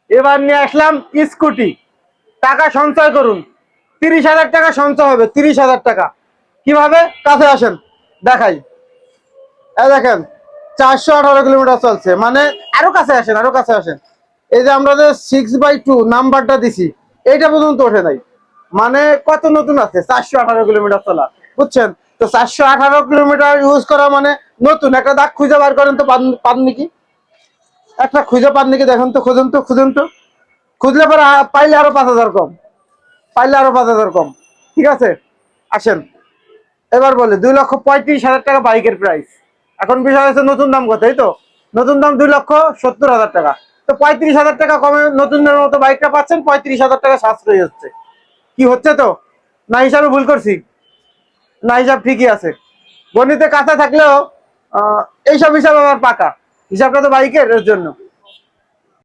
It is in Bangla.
এবার নিয়ে আসলাম স্কুটি। টাকা সঞ্চয় করুন, 30,000 টাকা সঞ্চয় হবে, 30,000 টাকা। কিভাবে? কাছে আসেন দেখাই। এই দেখেন 418 কিলোমিটার চলছে, মানে আরো কাছে আসেন, আরো কাছে আসেন। এই যে আমরা যে 6/2 নাম্বারটা দিছি, এইটা পর্যন্ত ওঠে নাই। মানে কত নতুন আছে, 418 কিলোমিটার চলা, বুঝছেন? তো 418 কিলোমিটার ইউজ করা মানে নতুন। একটা দাগ খুঁজে বার করেন তো, পান নাকি? একটা খুঁজে পান নাকি দেখেন তো, খুঁজুন তো, খুঁজুন তো। খুঁজলে পরে পাইলে আরো 5,000 কম, পাইলে আরো 5,000 কম। ঠিক আছে, আসেন। এবার বলে 2,35,000 টাকা বাইকের প্রাইস। এখন বিষয় হচ্ছে নতুন দাম কত, এই তো নতুন দাম 2,70,000 টাকা। তো 35,000 টাকা কমে নতুনের মতো বাইকটা পাচ্ছেন, 35,000 টাকা সাশ্রয়ী হচ্ছে। কি হচ্ছে তো? না হিসাবে ভুল করছি? না হিসাব ঠিকই আছে। গণিতে কাঁচা থাকলেও এইসব হিসাব আমার পাকা। হিসাবটা তো বাইকের, এর জন্য।